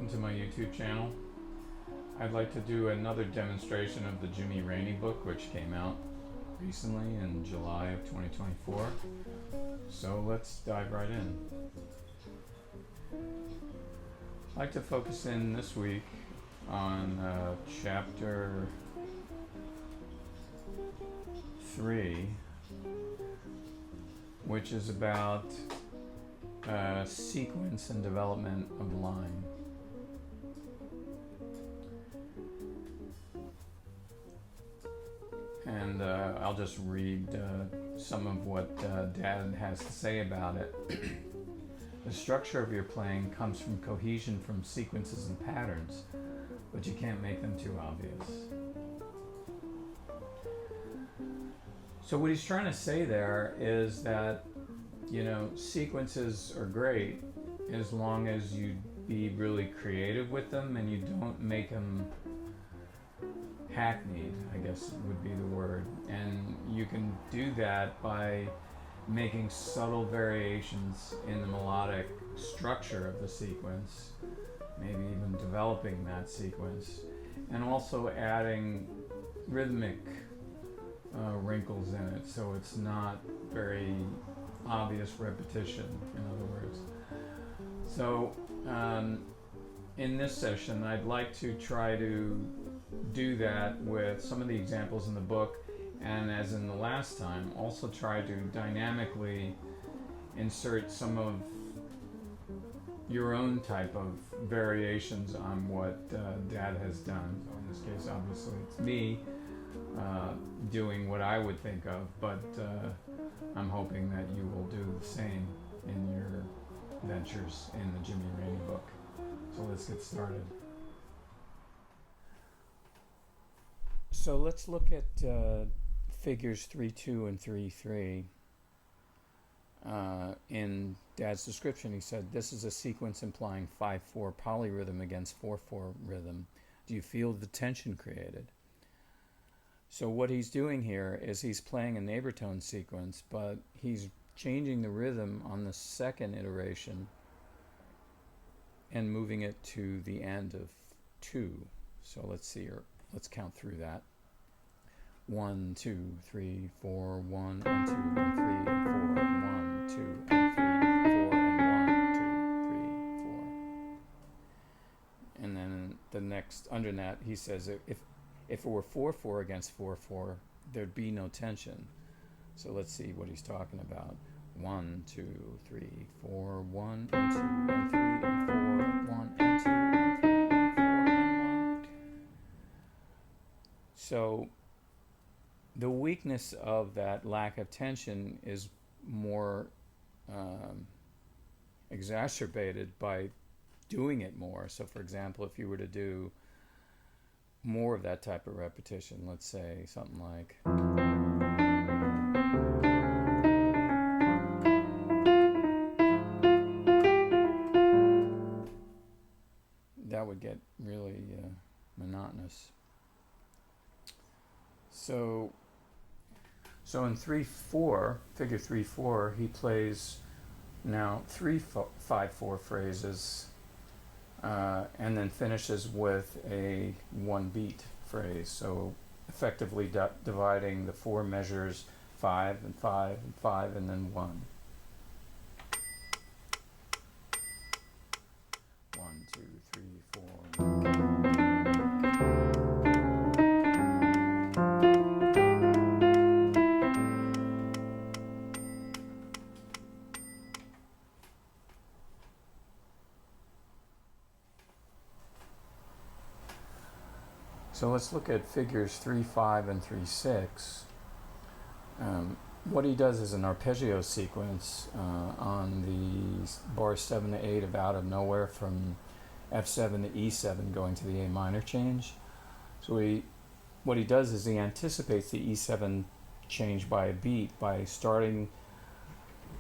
to my YouTube channel. I'd like to do another demonstration of the Jimmy Raney book, which came out recently in July of 2024. So let's dive right in. I'd like to focus in this week on chapter 3, which is about sequence and development of line. And I'll just read some of what Dad has to say about it. The structure of your playing comes from cohesion from sequences and patterns, but you can't make them too obvious. So what he's trying to say there is that, sequences are great as long as you be really creative with them and you don't make them hackneyed, I guess would be the word. And you can do that by making subtle variations in the melodic structure of the sequence, maybe even developing that sequence, and also adding rhythmic wrinkles in it, so it's not very obvious repetition, in other words. So in this session, I'd like to try to do that with some of the examples in the book, and as in the last time, also try to dynamically insert some of your own type of variations on what Dad has done. So in this case, obviously, it's me doing what I would think of, but I'm hoping that you will do the same in your ventures in the Jimmy Raney book. So let's get started. So let's look at figures 3.2 and 3.3. In Dad's description, he said, this is a sequence implying 5/4 polyrhythm against 4/4 rhythm. Do you feel the tension created? So what he's doing here is he's playing a neighbor tone sequence, but he's changing the rhythm on the second iteration and moving it to the end of 2. So let's see, or let's count through that. 1, 2, 3, 4, 1 and 2 and 3 and 4 and 1, 2 and 3, 4 and 1, 2, 3, 4. And then the next under that he says if it were 4/4 against 4/4, there'd be no tension. So let's see what he's talking about. 1, 2, 3, 4, 1 and 2 and 3 and 4, 1 and 2 and 3 and 4 and 1. So the weakness of that lack of tension is more exacerbated by doing it more. So for example, if you were to do more of that type of repetition, let's say something like that, would get really monotonous. So in 3/4, figure 3/4, he plays now 3 5/4 phrases, and then finishes with a 1 beat phrase. So effectively dividing the 4 measures 5 and 5 and 5 and then 1. 1, 2, 3, 4, 1. So let's look at figures 3.5 and 3.6. What he does is an arpeggio sequence on the bars 7 to 8 of Out of Nowhere, from F7 to E7 going to the A minor change. So what he does is he anticipates the E7 change by a beat by starting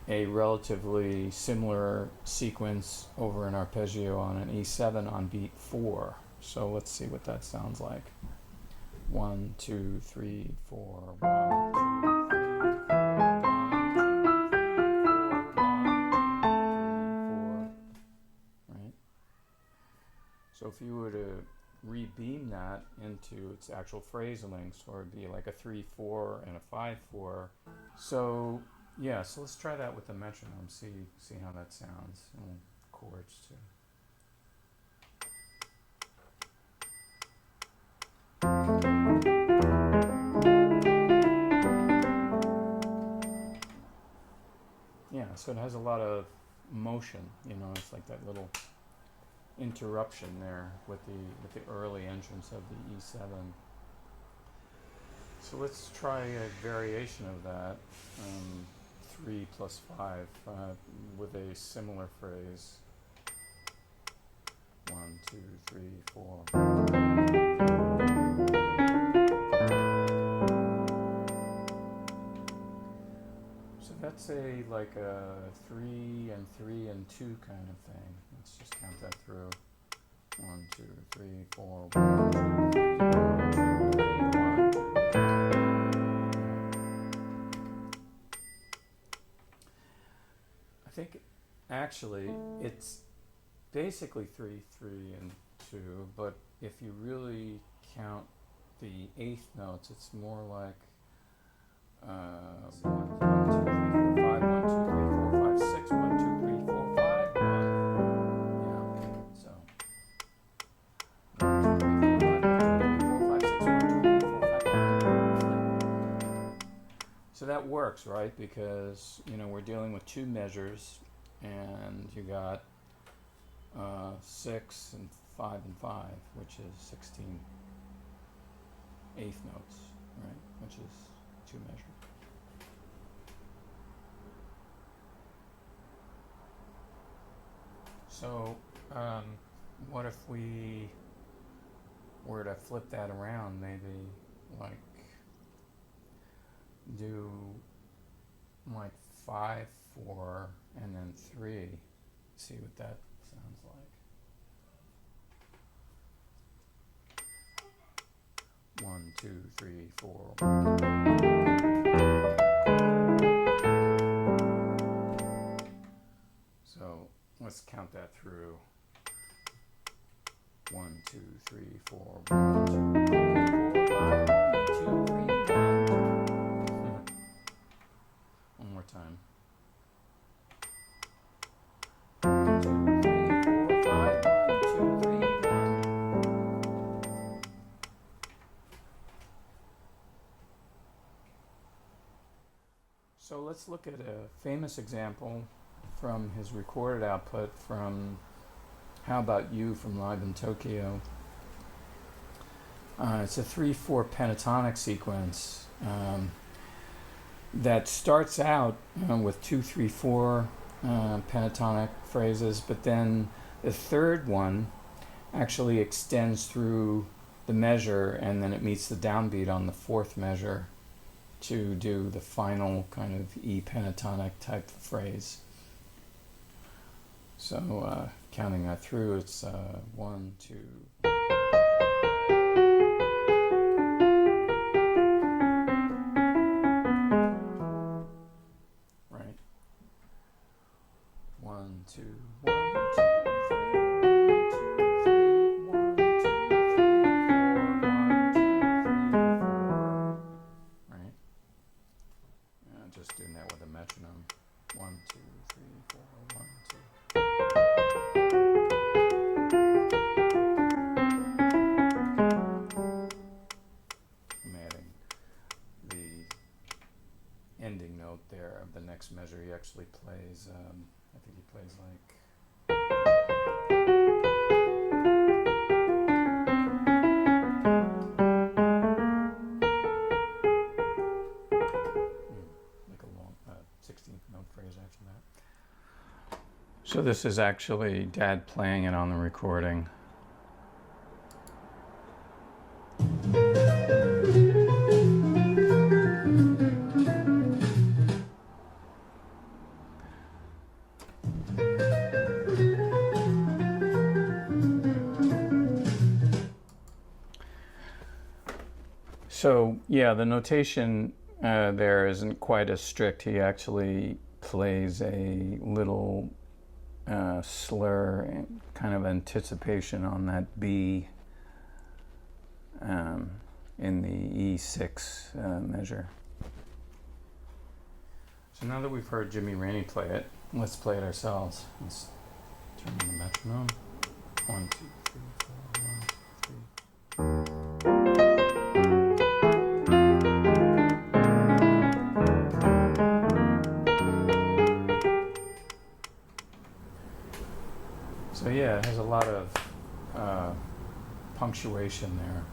a relatively similar sequence over an arpeggio on an E7 on beat 4. So let's see what that sounds like. 1, 2, 3, 4, 1, 2, 3, 4, 1, 2, 3, 4, 1, 2, 3, 4. Right? rebeam that into its actual phrase length, so it'd be like a 3/4 and a 5/4. So yeah, so let's try that with the metronome. See how that sounds, and chords too. Yeah, so it has a lot of motion. It's like that little interruption there with the early entrance of the E7. So let's try a variation of that, 3 plus 5, with a similar phrase. 1, 2, 3, 4. So that's like a 3 and 3 and 2 kind of thing. Let's just count that through. 1, 2, 3, 4. 1, 2, 3, 1, 2, 3, 1, 2. I think actually it's basically 3, 3, and 2, but if you really count the eighth notes, it's more like 1, 2, 3, 4, 5, 1, 2, 3, 4, 5, 6, 1, 2, 3, 4, 5, 1. Yeah, so 1, 2, 3, 4, 5, 1, 2, 3, 4, 5, 6, 1, 2, 3, 4, 5. So that works, right? Because we're dealing with two measures, and you got 6 and 5 and 5, which is 16 eighth notes, right? Which is two measures. So, what if we were to flip that around? Maybe like do like 5, 4, and then 3. See what that sounds like. 1, 2, 3, 4. So let's count that through. 1, 2, 3, 4. 1, 2, 3, 4, 5. 1, 2, 3, 1. One more time. 1, 2, 3, 4, 5. 1, 2, 3, 1. So let's look at a famous example from his recorded output from How About You from Live in Tokyo. It's a 3/4 pentatonic sequence that starts out with 2, 3, 4 pentatonic phrases, but then the third one actually extends through the measure, and then it meets the downbeat on the fourth measure to do the final kind of E pentatonic type phrase. So counting that through, it's 1, 2. Right. 1, 2, 1, 2, 3, 1, 2, 3, 1, 2, 3, 4, 1, 2, 3, 4. Right. Just doing that with a metronome. 1, 2, 3, 4, 1, 2. I'm adding the ending note there of the next measure. He actually plays, I think he plays like a long 16th note phrase after that. So this is actually Dad playing it on the recording. So yeah, the notation there isn't quite as strict. He actually plays a little slur, kind of anticipation on that B in the E6 measure. So now that we've heard Jimmy Raney play it, let's play it ourselves. Let's turn on the metronome. 1, 2, 3, 4, 1, 2, 3. So yeah, it has a lot of punctuation there,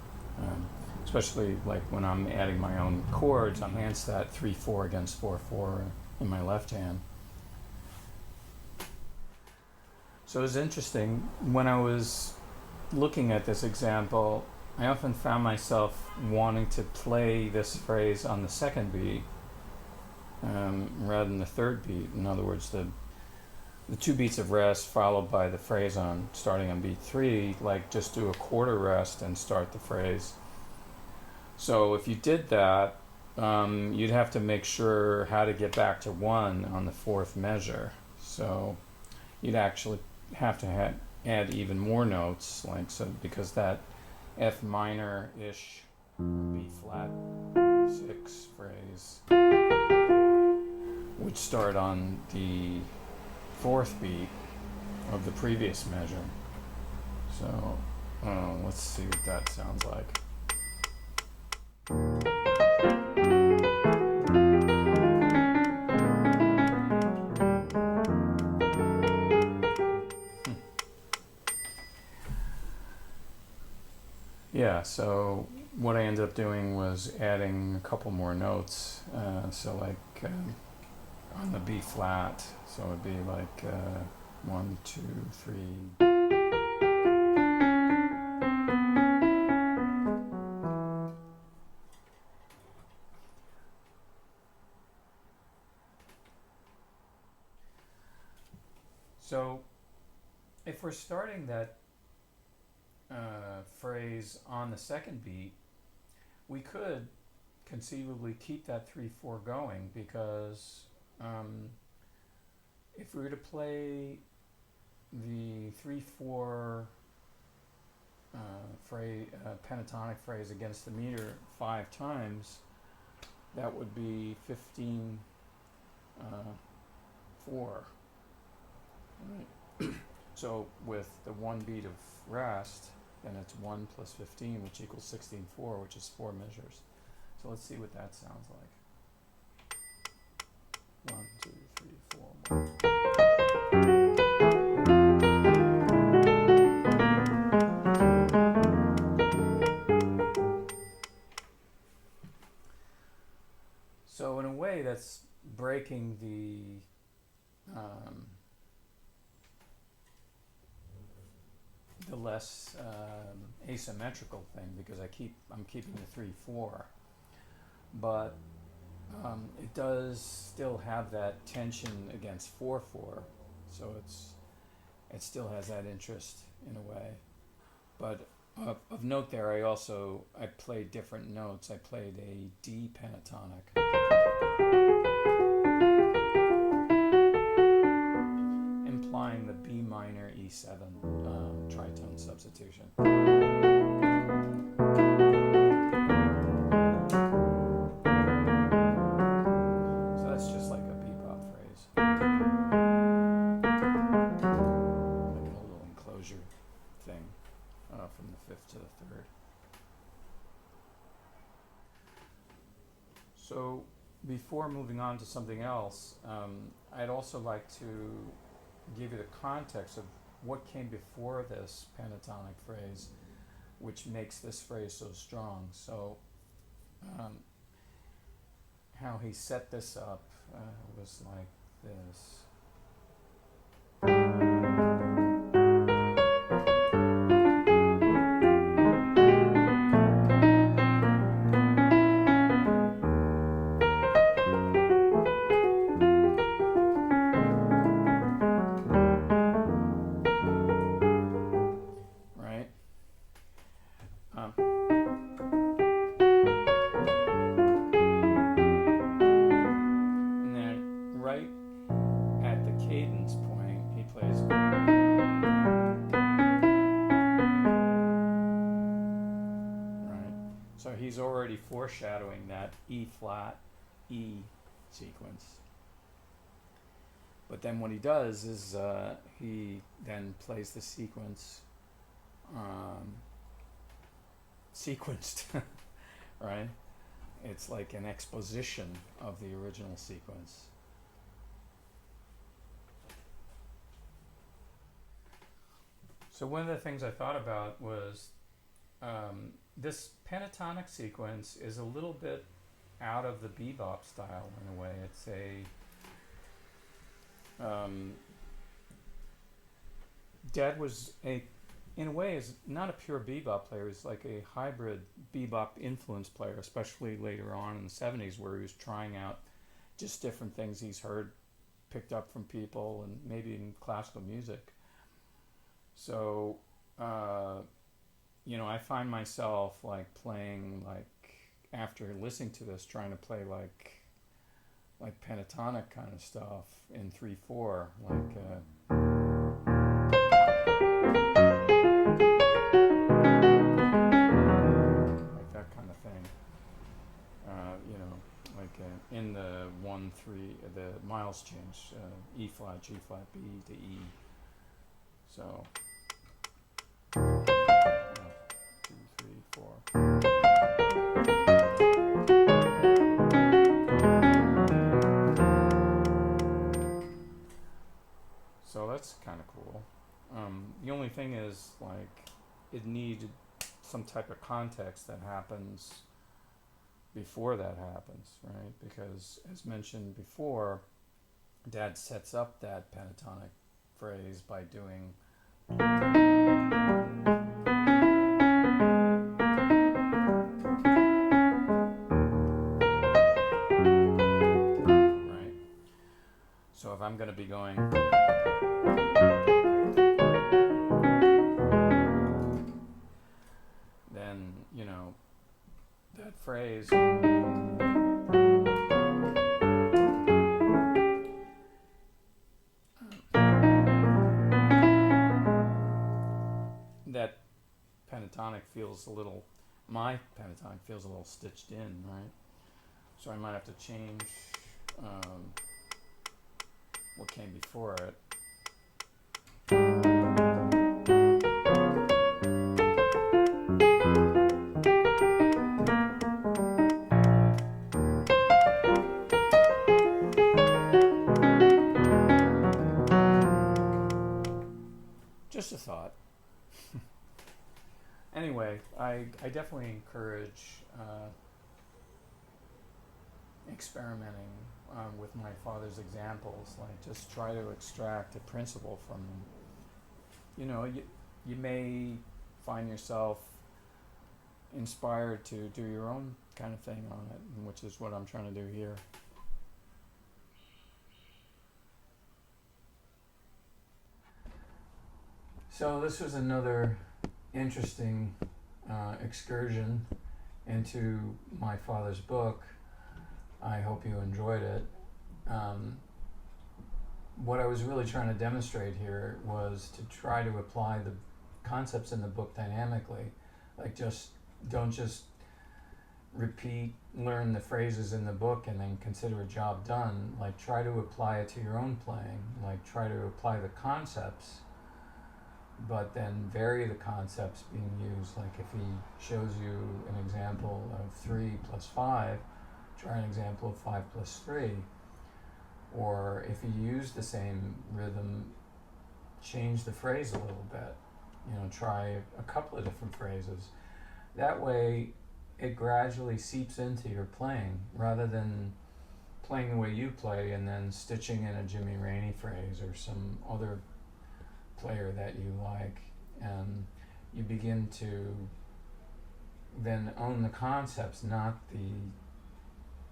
especially like when I'm adding my own chords. I'm against that 3/4 against 4/4 in my left hand. So it was interesting when I was looking at this example. I often found myself wanting to play this phrase on the second beat rather than the third beat. In other words, the 2 beats of rest followed by the phrase starting on beat 3, like just do a quarter rest and start the phrase. So if you did that, you'd have to make sure how to get back to 1 on the 4th measure. So you'd actually have to add even more notes, like so, because that F minor-ish B flat 6 phrase would start on the 4th beat of the previous measure. So let's see what that sounds like. Yeah, so what I ended up doing was adding a couple more notes. So like on the B flat, so it'd be like 1, 2, 3. So if we're starting that phrase on the second beat, we could conceivably keep that 3/4 going, because if we were to play the 3/4 pentatonic phrase against the meter 5 times, that would be 15 4. Right. So with the 1 beat of rest, then it's 1 plus 15, which equals 16/4, which is 4 measures. So let's see what that sounds like. 1, 2, 3, 4, 1. So in a way, that's breaking the less asymmetrical thing, because I'm keeping the 3/4, but it does still have that tension against 4/4, so it still has that interest in a way. But of note there, I played different notes. I played a D pentatonic, implying the B minor E7 tritone substitution. So that's just like a bebop phrase, like a little enclosure thing from the 5th to the 3rd. So before moving on to something else, I'd also like to give you the context of what came before this pentatonic phrase, which makes this phrase so strong. So how he set this up was like this. Right. he's already foreshadowing that E flat E sequence. But then what he does is he then plays the sequence sequenced, right? It's like an exposition of the original sequence. So one of the things I thought about was this pentatonic sequence is a little bit out of the bebop style in a way. It's Dad was in a way is not a pure bebop player. He's like a hybrid bebop influence player, especially later on in the 70s, where he was trying out just different things he's heard, picked up from people, and maybe in classical music. So, I find myself like playing, like after listening to this, trying to play like pentatonic kind of stuff in 3/4, like that kind of thing. In the 1/3, the Miles change, E flat, G flat, B to E. So 1, 2, 3, 4. So that's kind of cool. The only thing is, like, it needed some type of context that happens before that happens, right? Because, as mentioned before, Dad sets up that pentatonic phrase by doing right. So if I'm going to be going then, that phrase that pentatonic feels a little, my pentatonic feels a little stitched in, right? So I might have to change what came before it. Just a thought. Anyway, I definitely encourage experimenting with my father's examples. Like, just try to extract a principle from them. You may find yourself inspired to do your own kind of thing on it, which is what I'm trying to do here. So this was another interesting excursion into my father's book. I hope you enjoyed it. What I was really trying to demonstrate here was to try to apply the concepts in the book dynamically. Like, don't just learn the phrases in the book and then consider a job done. Like, try to apply it to your own playing. Like, try to apply the concepts, but then vary the concepts being used. Like, if he shows you an example of 3 plus 5, try an example of 5 plus 3. Or if you use the same rhythm, change the phrase a little bit. Try a couple of different phrases. That way, it gradually seeps into your playing, rather than playing the way you play and then stitching in a Jimmy Raney phrase or some other player that you like, and you begin to then own the concepts, not the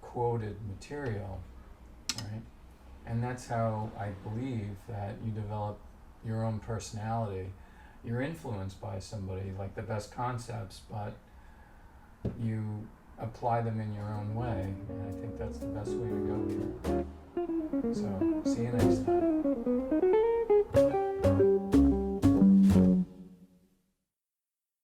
quoted material, right? And that's how I believe that you develop your own personality. You're influenced by somebody, like the best concepts, but you apply them in your own way, and I think that's the best way to go here. So, see you next time.